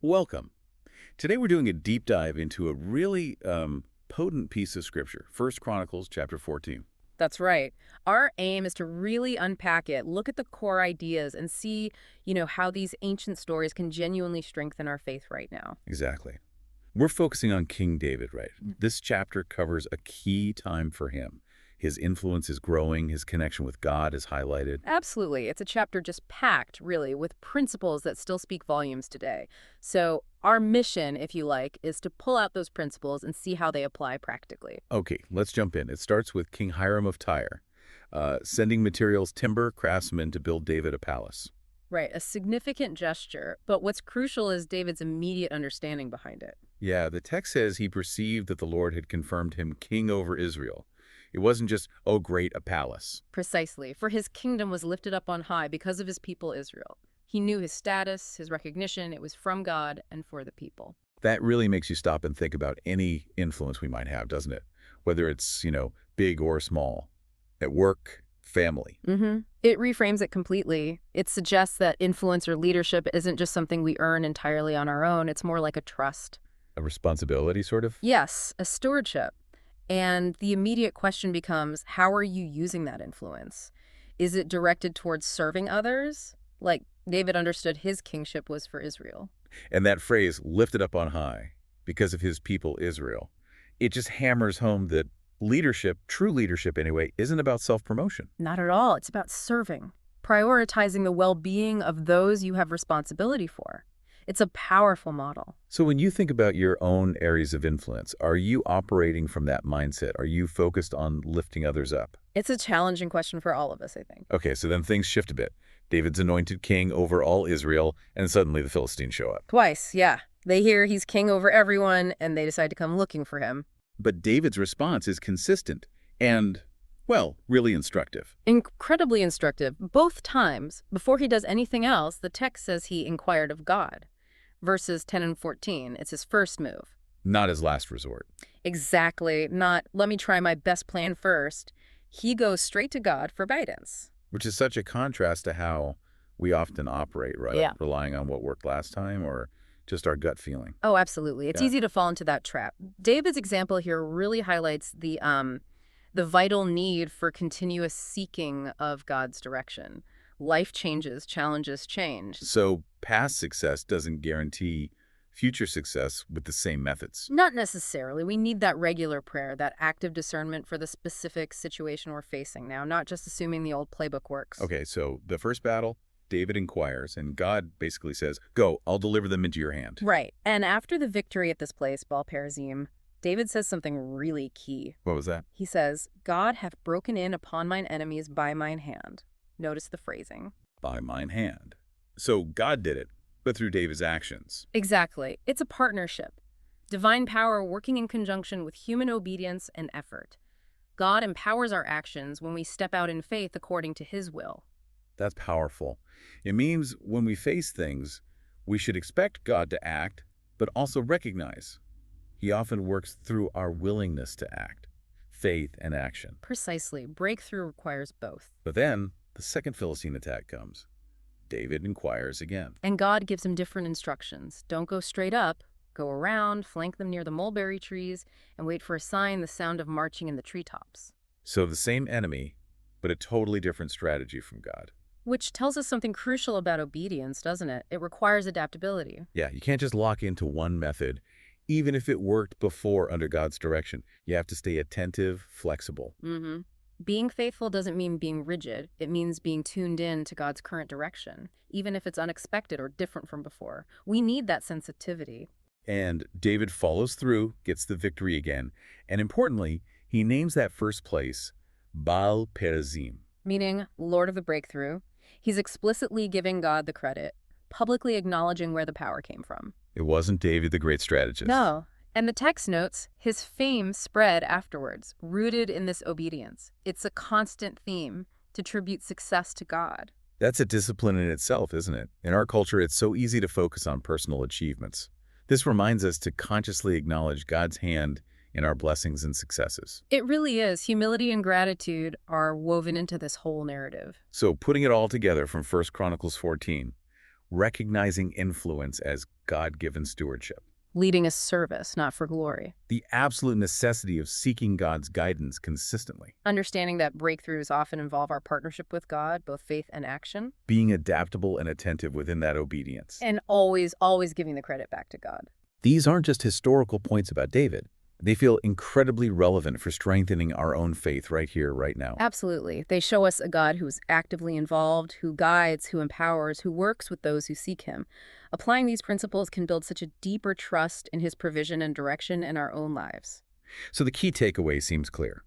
Welcome. Today we're doing a deep dive into a really potent piece of scripture, First Chronicles Chapter 14. That's right. Our aim is to really unpack it, look at the core ideas, and see, how these ancient stories can genuinely strengthen our faith right now. Exactly. We're focusing on King David, right? This chapter covers a key time for him. His influence is growing, his connection with God is highlighted. Absolutely. It's a chapter just packed, really, with principles that still speak volumes today. So our mission, if you like, is to pull out those principles and see how they apply practically. Okay, let's jump in. It starts with King Hiram of Tyre, sending materials, timber, craftsmen to build David a palace. Right, a significant gesture, but what's crucial is David's immediate understanding behind it. Yeah, the text says he perceived that the Lord had confirmed him king over Israel. It wasn't just, oh, great, a palace. Precisely, for his kingdom was lifted up on high because of his people Israel. He knew his status, his recognition, it was from God and for the people. That really makes you stop and think about any influence we might have, doesn't it? Whether it's, big or small. At work, family. It reframes it completely. It suggests that influence or leadership isn't just something we earn entirely on our own. It's more like a trust. A responsibility, sort of? Yes, a stewardship. And the immediate question becomes, how are you using that influence? Is it directed towards serving others? Like David understood his kingship was for Israel. And that phrase, lifted up on high, because of his people Israel, it just hammers home that leadership, true leadership anyway, isn't about self-promotion. Not at all. It's about serving, prioritizing the well-being of those you have responsibility for. It's a powerful model. So when you think about your own areas of influence, are you operating from that mindset? Are you focused on lifting others up? It's a challenging question for all of us, I think. Okay, so then things shift a bit. David's anointed king over all Israel, and suddenly the Philistines show up. Twice, yeah. They hear he's king over everyone, and they decide to come looking for him. But David's response is consistent and, well, really instructive. Incredibly instructive. Both times, before he does anything else, the text says he inquired of God. Verses 10 and 14, it's his first move. Not his last resort. Exactly. Not, let me try my best plan first. He goes straight to God for guidance. Which is such a contrast to how we often operate, right? Yeah. Relying on what worked last time or just our gut feeling. Oh, absolutely. It's Yeah. easy to fall into that trap. David's example here really highlights the vital need for continuous seeking of God's direction. Life changes, challenges change. So past success doesn't guarantee future success with the same methods. Not necessarily. We need that regular prayer, that active discernment for the specific situation we're facing now, not just assuming the old playbook works. Okay, so the first battle, David inquires, and God basically says, go, I'll deliver them into your hand. Right. And after the victory at this place, Baal Perazim, David says something really key. What was that? He says, God hath broken in upon mine enemies by mine hand. Notice the phrasing. By mine hand. So God did it, but through David's actions. Exactly. It's a partnership. Divine power working in conjunction with human obedience and effort. God empowers our actions when we step out in faith according to his will. That's powerful. It means when we face things, we should expect God to act, but also recognize he often works through our willingness to act, faith and action. Precisely. Breakthrough requires both. But then the second Philistine attack comes. David inquires again. And God gives him different instructions. Don't go straight up. Go around, flank them near the mulberry trees, and wait for a sign, the sound of marching in the treetops. So the same enemy, but a totally different strategy from God. Which tells us something crucial about obedience, doesn't it? It requires adaptability. Yeah, you can't just lock into one method, even if it worked before under God's direction. You have to stay attentive, flexible. Being faithful doesn't mean being rigid. It means being tuned in to God's current direction, even if it's unexpected or different from before. We need that sensitivity. And David follows through, gets the victory again, and importantly, he names that first place Baal Perazim. Meaning, Lord of the breakthrough. He's explicitly giving God the credit, publicly acknowledging where the power came from. It wasn't David the great strategist. No. And the text notes, his fame spread afterwards, rooted in this obedience. It's a constant theme to tribute success to God. That's a discipline in itself, isn't it? In our culture, it's so easy to focus on personal achievements. This reminds us to consciously acknowledge God's hand in our blessings and successes. It really is. Humility and gratitude are woven into this whole narrative. So putting it all together from 1 Chronicles 14, recognizing influence as God-given stewardship. Leading a service, not for glory. The absolute necessity of seeking God's guidance consistently. Understanding that breakthroughs often involve our partnership with God, both faith and action. Being adaptable and attentive within that obedience. And always, always giving the credit back to God. These aren't just historical points about David. They feel incredibly relevant for strengthening our own faith right here, right now. Absolutely. They show us a God who's actively involved, who guides, who empowers, who works with those who seek him. Applying these principles can build such a deeper trust in his provision and direction in our own lives. So the key takeaway seems clear.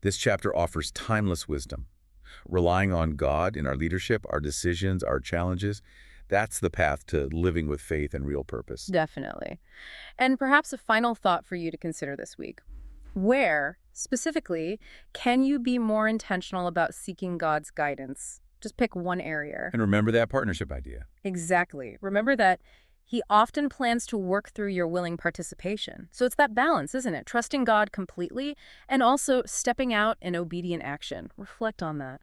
This chapter offers timeless wisdom. Relying on God in our leadership, our decisions, our challenges, that's the path to living with faith and real purpose. Definitely. And perhaps a final thought for you to consider this week. Where, specifically, can you be more intentional about seeking God's guidance? Just pick one area. And remember that partnership idea. Exactly. Remember that he often plans to work through your willing participation. So it's that balance, isn't it? Trusting God completely and also stepping out in obedient action. Reflect on that.